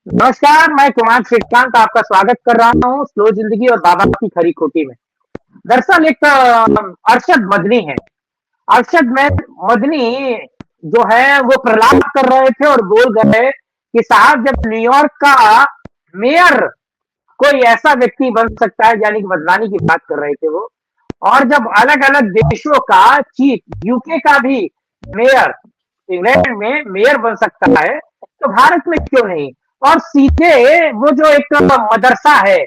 नमस्कार, मैं कुमार श्रीकांत आपका स्वागत कर रहा हूँ स्लो जिंदगी और बाबा की खरी खोटी में। दरअसल एक अरशद मदनी है। अरशद में मदनी जो है वो प्रलाप कर रहे थे और बोल गए कि साहब जब न्यूयॉर्क का मेयर कोई ऐसा व्यक्ति बन सकता है, यानी कि बदलाने की बात कर रहे थे वो। और जब अलग अलग देशों का चीफ यूके का भी मेयर इंग्लैंड में मेयर बन सकता है तो भारत में क्यों नहीं। और सीधे वो जो एक मदरसा है,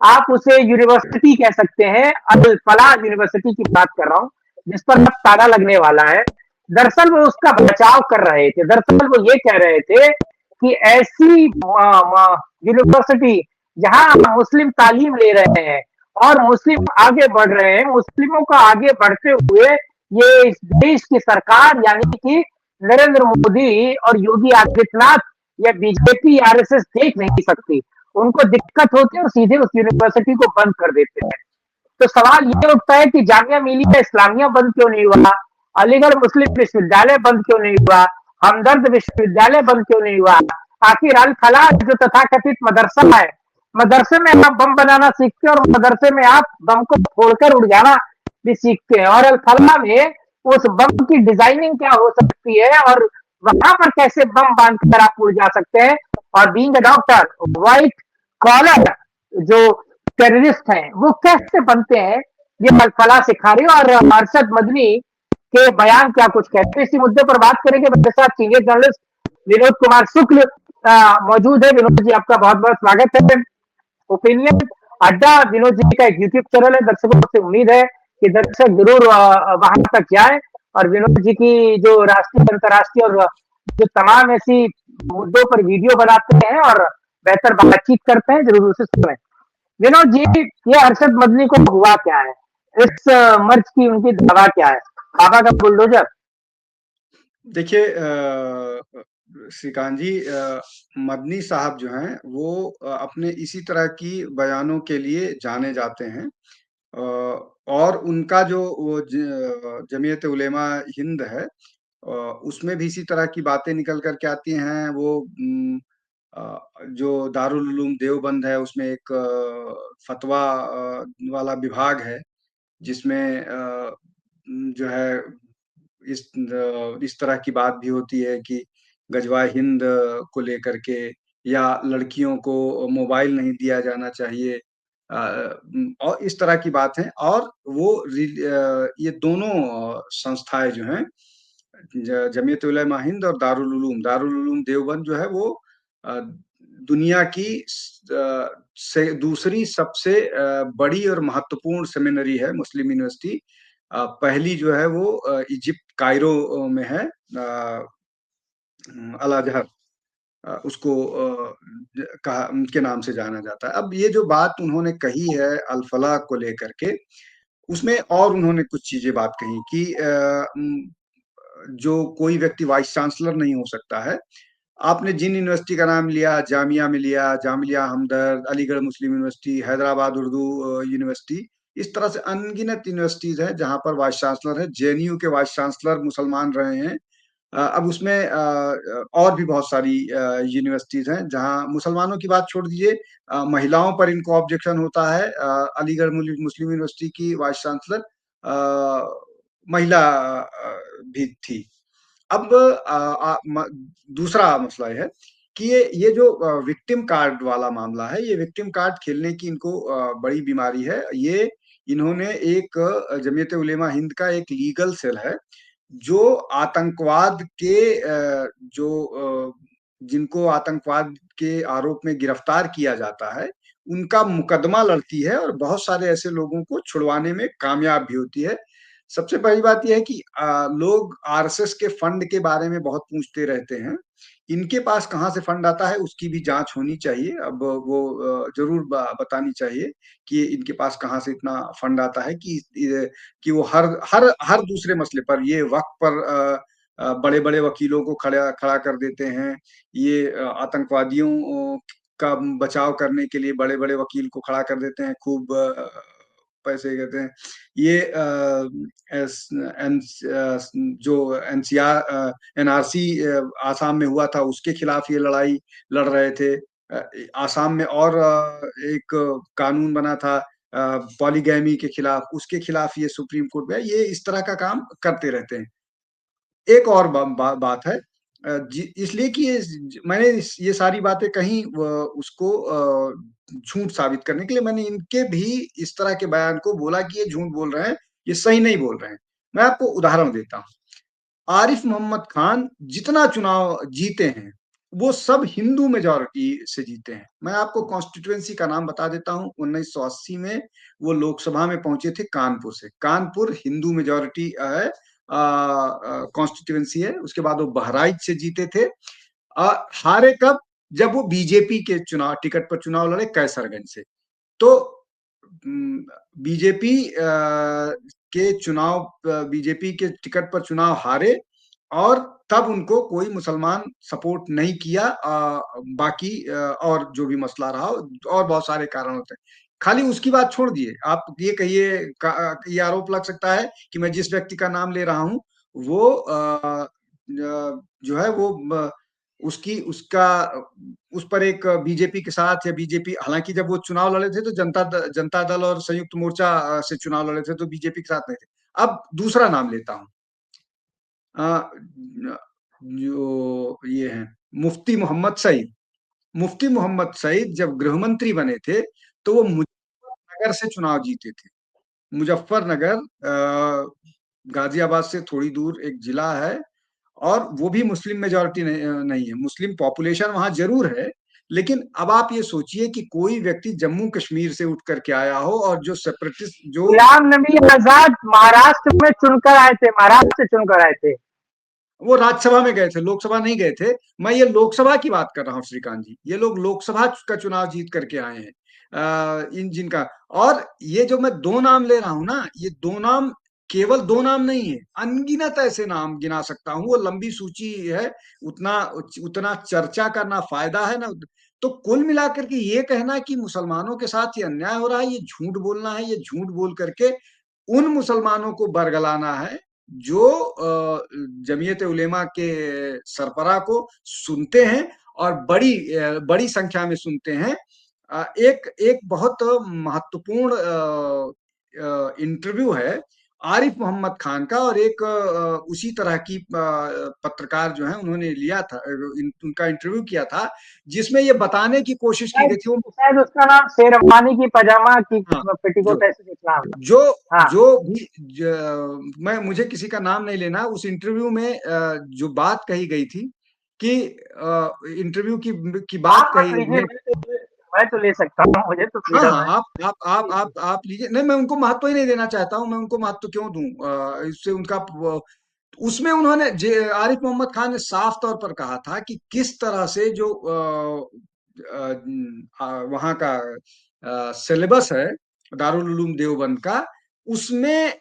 आप उसे यूनिवर्सिटी कह सकते हैं, अल फलाह यूनिवर्सिटी की बात कर रहा हूँ, जिस पर अब ताला लगने वाला है। दरअसल वो उसका बचाव कर रहे थे। दरअसल वो ये कह रहे थे कि ऐसी यूनिवर्सिटी जहां मुस्लिम तालीम ले रहे हैं और मुस्लिम आगे बढ़ रहे हैं, मुस्लिमों को आगे बढ़ते हुए ये इस देश की सरकार यानी कि नरेंद्र मोदी और योगी आदित्यनाथ या बीजेपी आरएसएस देख नहीं सकती। उनको दिक्कत होती है और सीधे उस यूनिवर्सिटी को बंद कर देते हैं। तो सवाल ये उठता है कि जामिया मिलिया इस्लामिया बंद क्यों नहीं हुआ, अलीगढ़ मुस्लिम विश्वविद्यालय बंद क्यों नहीं हुआ, हमदर्द विश्वविद्यालय बंद क्यों नहीं हुआ। आखिर अल फलाह जो तथाकथित मदरसा है, मदरसे में आप बम बनाना सीखते हैं और मदरसे में आप बम को फोड़कर उड़ जाना भी सीखते हैं। और अल फलाह में उस बम की डिजाइनिंग क्या हो सकती है और वहां पर कैसे बम बांधकर आप उड़ जा सकते हैं। और being a doctor, white collar जो टेररिस्ट हैं वो कैसे बनते हैं, ये मलफला सिखा रही है। और अरशद मदनी के बयान क्या कुछ कहते हैं, इसी मुद्दे पर बात करेंगे। मेरे साथ सीनियर जर्नलिस्ट विनोद कुमार शुक्ल मौजूद है। विनोद जी, आपका बहुत बहुत स्वागत है। ओपिनियन अड्डा विनोद जी का एक यूट्यूब चैनल है, दर्शकों से उम्मीद है कि दर्शक जरूर वहां तक जाए और विनोद जी की जो राष्ट्रीय अंतर्राष्ट्रीय और जो तमाम ऐसी मुद्दों पर वीडियो बनाते हैं और बेहतर बातचीत करते हैं, जरूर उसे सुने। विनोद जी, ये अरशद मदनी को हुआ क्या है, इस मर्ज की उनकी दवा क्या है, बाबा का बुलडोजर। देखिए श्रीकांत जी, मदनी साहब जो हैं वो अपने इसी तरह की बयानों के लिए जाने जाते हैं। और उनका जो वो जमीयत उलेमा हिंद है, उसमें भी इसी तरह की बातें निकल कर के आती हैं। वो जो दारुल उलूम देवबंद है उसमें एक फतवा वाला विभाग है जिसमें जो है इस तरह की बात भी होती है कि गजवाए हिंद को लेकर के या लड़कियों को मोबाइल नहीं दिया जाना चाहिए। और इस तरह की बात है। और वो ये दोनों संस्थाएं जो हैं, जमीयत उलेमा हिंद और दारुल उलूम देवबंद जो है वो अ, दुनिया की से दूसरी सबसे बड़ी और महत्वपूर्ण सेमिनरी है, मुस्लिम यूनिवर्सिटी। पहली जो है वो इजिप्ट कायरो में है, अल अजहर, उसको कहा उनके नाम से जाना जाता है। अब ये जो बात उन्होंने कही है अल फलाह को लेकर के, उसमें और उन्होंने कुछ चीजें बात कही कि जो कोई व्यक्ति वाइस चांसलर नहीं हो सकता है। आपने जिन यूनिवर्सिटी का नाम लिया, जामिया मिलिया, जामिया हमदर्द, अलीगढ़ मुस्लिम यूनिवर्सिटी, हैदराबाद उर्दू यूनिवर्सिटी, इस तरह से अनगिनत यूनिवर्सिटीज हैं जहां पर वाइस चांसलर है। जेएनयू के वाइस चांसलर मुसलमान रहे हैं। अब उसमें और भी बहुत सारी यूनिवर्सिटीज हैं जहां मुसलमानों की बात छोड़ दीजिए, महिलाओं पर इनको ऑब्जेक्शन होता है। अलीगढ़ मुस्लिम यूनिवर्सिटी की वाइस चांसलर महिला भी थी। अब दूसरा मसला ये है कि ये जो विक्टिम कार्ड वाला मामला है, ये विक्टिम कार्ड खेलने की इनको बड़ी बीमारी है। ये इन्होंने एक जमीयत उलेमा हिंद का एक लीगल सेल है जो आतंकवाद के जिनको आतंकवाद के आरोप में गिरफ्तार किया जाता है उनका मुकदमा लड़ती है और बहुत सारे ऐसे लोगों को छुड़वाने में कामयाब भी होती है। सबसे पहली बात यह है कि लोग आरएसएस के फंड के बारे में बहुत पूछते रहते हैं। इनके पास कहाँ से फंड आता है उसकी भी जांच होनी चाहिए। अब वो जरूर बतानी चाहिए कि इनके पास कहाँ से इतना फंड आता है कि वो हर हर हर दूसरे मसले पर, ये वक्त पर बड़े बड़े वकीलों को खड़ा खड़ा कर देते हैं। ये आतंकवादियों का बचाव करने के लिए बड़े बड़े वकील को खड़ा कर देते हैं, खूब पैसे कहते हैं। ये जो एनसीआर एनआरसी आसाम में हुआ था उसके खिलाफ ये लड़ाई लड़ रहे थे। आसाम में और एक कानून बना था पॉलीगैमी के खिलाफ, उसके खिलाफ ये सुप्रीम कोर्ट में ये इस तरह का काम करते रहते हैं। एक और बात है इसलिए कि मैंने ये सारी बातें कहीं उसको झूठ साबित करने के लिए मैंने इनके भी इस तरह के बयान को बोला कि ये झूठ बोल रहे हैं, ये सही नहीं बोल रहे हैं। मैं आपको उदाहरण देता हूँ। आरिफ मोहम्मद खान जितना चुनाव जीते हैं, वो सब हिंदू मेजॉरिटी से जीते हैं। मैं आपको कॉन्स्टिट्यूएंसी का नाम बता देता हूँ। 1980 में वो लोकसभा में पहुंचे थे कानपुर से। कानपुर हिंदू मेजॉरिटी है, कॉन्स्टिट्यूएंसी है। उसके बाद वो बहराइच से जीते थे। हारे कब? जब वो बीजेपी के चुनाव टिकट पर चुनाव लड़े कैसरगंज से। तो बीजेपी के चुनाव बीजेपी के टिकट पर चुनाव हारे और तब उनको कोई मुसलमान सपोर्ट नहीं किया। बाकी और जो भी मसला रहा और बहुत सारे कारण होते हैं। खाली उसकी बात छोड़ दिए, आप ये कहिए ये आरोप लग सकता है कि मैं जिस व्यक्ति का नाम ले रहा हूं वो जो है वो उसकी उसका उस पर एक बीजेपी के साथ या बीजेपी, हालांकि जब वो चुनाव लड़े थे तो जनता दल और संयुक्त मोर्चा से चुनाव लड़े थे, तो बीजेपी के साथ नहीं थे। अब दूसरा नाम लेता हूं, जो ये है मुफ्ती मोहम्मद सईद। मुफ्ती मोहम्मद सईद जब गृह मंत्री बने थे तो वो मुजफ्फरनगर से चुनाव जीते थे। मुजफ्फरनगर गाजियाबाद से थोड़ी दूर एक जिला है और वो भी मुस्लिम मेजॉरिटी नहीं है। मुस्लिम पॉपुलेशन वहां जरूर है, लेकिन अब आप ये सोचिए कि कोई व्यक्ति जम्मू कश्मीर से उठ करके आया हो और जो सेपरेटिस्ट जो गुलाम नबी आजाद महाराष्ट्र में चुनकर आए थे, महाराष्ट्र से चुनकर आए थे। वो राज्यसभा में गए थे, लोकसभा नहीं गए थे। मैं ये लोकसभा की बात कर रहा हूँ श्रीकांत जी। ये लोग लोकसभा का चुनाव जीत करके आए हैं। इन जिनका, और ये जो मैं दो नाम ले रहा हूं ना, ये दो नाम केवल दो नाम नहीं है, अनगिनत ऐसे नाम गिना सकता हूँ। वो लंबी सूची है। उतना उतना चर्चा करना फायदा है ना। तो कुल मिलाकर के ये कहना कि मुसलमानों के साथ ये अन्याय हो रहा है, ये झूठ बोलना है। ये झूठ बोल करके उन मुसलमानों को बरगलाना है जो जमीयत उलेमा के सरबराह को सुनते हैं और बड़ी संख्या में सुनते हैं। एक एक बहुत महत्वपूर्ण इंटरव्यू है आरिफ मोहम्मद खान का, और एक उसी तरह की पत्रकार जो है उन्होंने लिया था, उनका इंटरव्यू किया था, जिसमें ये बताने की कोशिश की शायद गई थी। वो शायद उसका नाम शेरवानी की पजामा की हाँ, जो पेटीकोट ऐसे कुछ नाम था। जो हाँ, जो भी मैं मुझे किसी का नाम नहीं लेना। उस इंटरव्यू में जो बात कही गई थी कि इंटरव्यू की बात आप मत कही लीजिए, उन्हें। मैं तो ले सकता हूँ, मुझे तो हाँ फ्रीडम हाँ, है। आप लीजिए। नहीं, मैं उनको महत्व ही नहीं देना चाहता हूँ। मैं उनको महत्व क्यों दूं? इससे उनका उसमें उन्होंने आरिफ मोहम्मद खान ने साफ तौर पर कहा था कि किस तरह से जो वहाँ का सिलेबस है दारुल उलूम देवबंद का, उसमें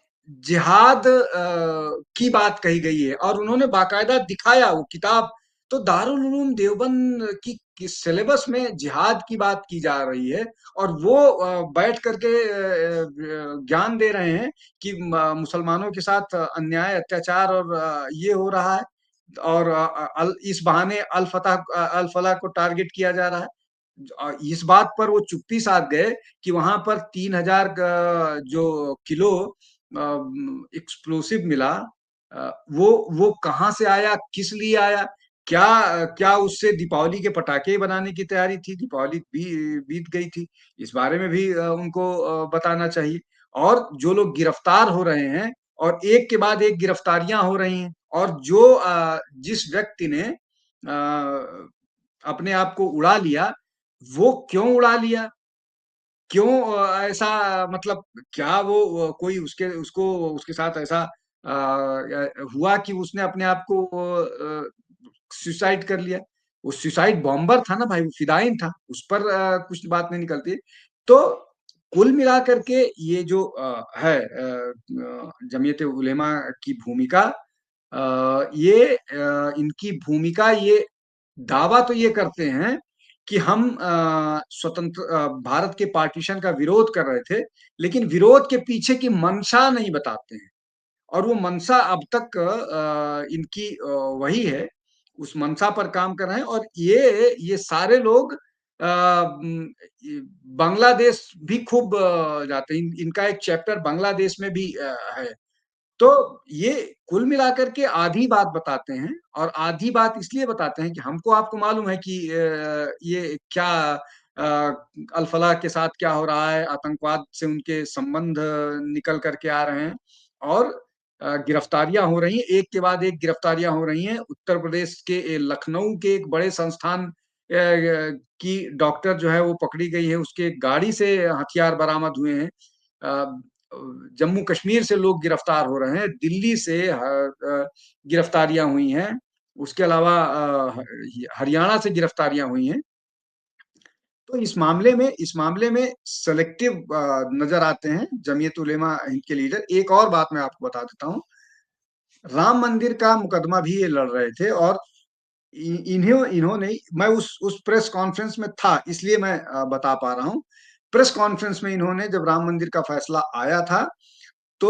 जिहाद की बात कही गई है, और उन्होंने बाकायदा दिखाया वो किताब। तो दारुल उलूम देवबंद की सिलेबस में जिहाद की बात की जा रही है, और वो बैठ करके ज्ञान दे रहे हैं कि मुसलमानों के साथ अन्याय अत्याचार और ये हो रहा है, और इस बहाने अल फलाह को टारगेट किया जा रहा है। इस बात पर वो चुप्पी साध गए कि वहां पर 3,000 जो किलो एक्सप्लोसिव मिला, वो कहाँ से आया, किस लिए आया, क्या क्या उससे दीपावली के पटाखे बनाने की तैयारी थी? दीपावली भी बीत गई थी। इस बारे में भी उनको बताना चाहिए। और जो लोग गिरफ्तार हो रहे हैं, और एक के बाद एक गिरफ्तारियां हो रही हैं, और जो जिस व्यक्ति ने अपने आप को उड़ा लिया, वो क्यों उड़ा लिया? क्यों ऐसा, मतलब क्या वो कोई उसके साथ ऐसा हुआ कि उसने अपने आप को सुसाइड कर लिया? वो सुसाइड बॉम्बर था ना भाई, वो फिदाइन था। उस पर कुछ बात नहीं निकलती। तो कुल मिलाकर के ये जो है जमीयत उलेमा की भूमिका, ये इनकी भूमिका, ये दावा तो ये करते हैं कि हम स्वतंत्र भारत के पार्टीशन का विरोध कर रहे थे, लेकिन विरोध के पीछे की मंशा नहीं बताते हैं। और वो मंशा अब तक इनकी वही है। उस मंशा पर काम कर रहे हैं, और ये सारे लोग बांग्लादेश भी खूब जाते हैं। इनका एक चैप्टर बांग्लादेश में भी है। तो ये कुल मिलाकर के आधी बात बताते हैं, और आधी बात इसलिए बताते हैं कि हमको आपको मालूम है कि ये क्या अल-फलाह के साथ क्या हो रहा है, आतंकवाद से उनके संबंध निकल कर के आ रहे हैं, और गिरफ्तारियाँ हो रही हैं, एक के बाद एक गिरफ्तारियाँ हो रही हैं। उत्तर प्रदेश के लखनऊ के एक बड़े संस्थान की डॉक्टर जो है वो पकड़ी गई है, उसके गाड़ी से हथियार बरामद हुए हैं। अ, जम्मू कश्मीर से लोग गिरफ्तार हो रहे हैं, दिल्ली से गिरफ्तारियाँ हुई हैं, उसके अलावा हरियाणा से गिरफ्तारियाँ हुई हैं। तो इस मामले में सेलेक्टिव नज़र आते हैं जमीयत उलेमा हिंद के लीडर। एक और बात मैं आपको बता देता हूँ, राम मंदिर का मुकदमा भी ये लड़ रहे थे, और इन्होंने, मैं उस प्रेस कॉन्फ्रेंस में था, इसलिए मैं बता पा रहा हूँ। प्रेस कॉन्फ्रेंस में इन्होंने, जब राम मंदिर का फैसला आया था, तो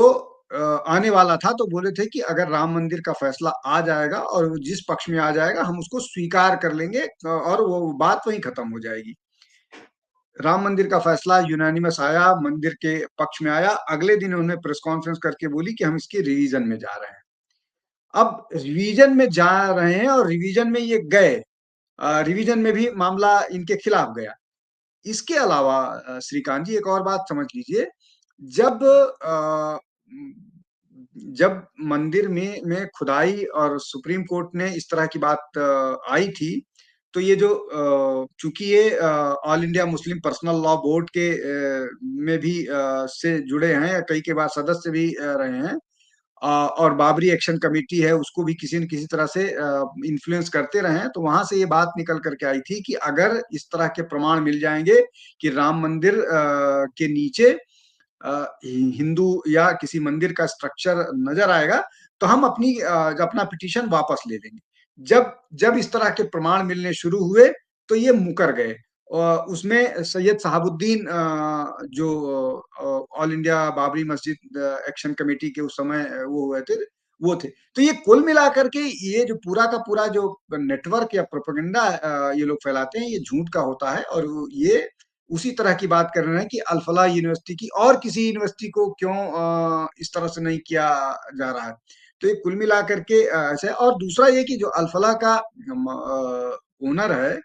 आने वाला था, तो बोले थे कि अगर राम मंदिर का फैसला आ जाएगा और वो जिस पक्ष में आ जाएगा हम उसको स्वीकार कर लेंगे, और वो बात वहीं खत्म हो जाएगी। राम मंदिर का फैसला यूनानिमस आया, मंदिर के पक्ष में आया। अगले दिन उन्होंने प्रेस कॉन्फ्रेंस करके बोली कि हम इसकी रिवीजन में जा रहे हैं। अब रिवीजन में जा रहे हैं, और रिवीजन में ये गए, रिवीजन में भी मामला इनके खिलाफ गया। इसके अलावा श्रीकांत जी, एक और बात समझ लीजिए, जब जब मंदिर में खुदाई और सुप्रीम कोर्ट ने इस तरह की बात आई थी, तो ये जो चूंकि ये all India Muslim personal law board के में भी से जुड़े हैं, कई के बाद सदस्य भी रहे हैं, और बाबरी एक्शन कमेटी है, उसको भी किसी न किसी तरह से इन्फ्लुएंस करते रहे हैं। तो वहां से ये बात निकल करके आई थी कि अगर इस तरह के प्रमाण मिल जाएंगे कि राम मंदिर के नीचे हिंदू या किसी मंदिर का स्ट्रक्चर नजर आएगा, तो हम अपना पिटीशन वापस ले लेंगे। जब जब इस तरह के प्रमाण मिलने शुरू हुए, तो ये मुकर गए। और उसमें सैयद शहाबुद्दीन, जो ऑल इंडिया बाबरी मस्जिद एक्शन कमेटी के उस समय वो हुए थे, वो थे। तो ये कुल मिलाकर के ये जो पूरा का पूरा जो नेटवर्क या प्रोपेगेंडा ये लोग फैलाते हैं, ये झूठ का होता है। और ये उसी तरह की बात कर रहे हैं कि अल-फलाह यूनिवर्सिटी की और किसी यूनिवर्सिटी को क्यों इस तरह से नहीं किया जा रहा है। तो ये कुल मिलाकर के ऐसे है। और दूसरा ये कि जो अल-फलाह का ओनर है,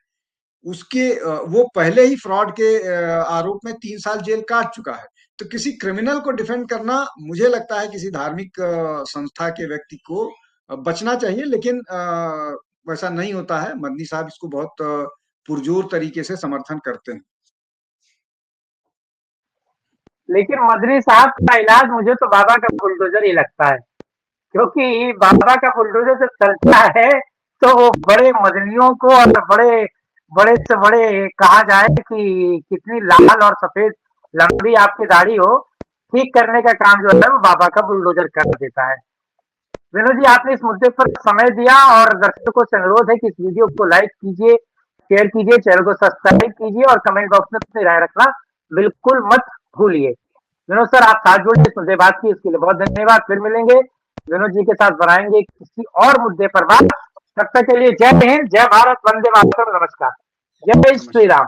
उसके वो पहले ही फ्रॉड के आरोप में 3 साल जेल काट चुका है। तो किसी क्रिमिनल को डिफेंड करना, मुझे लगता है किसी धार्मिक संस्था के व्यक्ति को बचना चाहिए, लेकिन वैसा नहीं होता है। मदनी साहब इसको बहुत पुरजोर तरीके से समर्थन करते हैं। लेकिन मदनी साहब का इलाज मुझे तो बाबा का बुलडोजर ही लगता है, क्योंकि बाबा का बुलडोजर जब चलता है तो वो बड़े मदनियों को और बड़े बड़े से बड़े कहा जाए कि कितनी लाल और सफेद लंबी आपकी दाढ़ी हो, ठीक करने का काम जो है वो बाबा का बुलडोजर कर देता है। विनोद जी, आपने इस मुद्दे पर समय दिया, और दर्शकों से अनुरोध है कि इस वीडियो को लाइक कीजिए, शेयर कीजिए, चैनल को सब्सक्राइब कीजिए, और कमेंट बॉक्स में अपनी राय रखना बिल्कुल मत भूलिए। विनोद सर, आप साथ जुड़े, इस मुद्दे बात की, इसके लिए बहुत धन्यवाद। फिर मिलेंगे, विनोद जी के साथ बनाएंगे किसी और मुद्दे पर बात। तब तक के लिए जय हिंद, जय भारत, वंदे मातरम, नमस्कार, जय श्री नमस्कार। राम।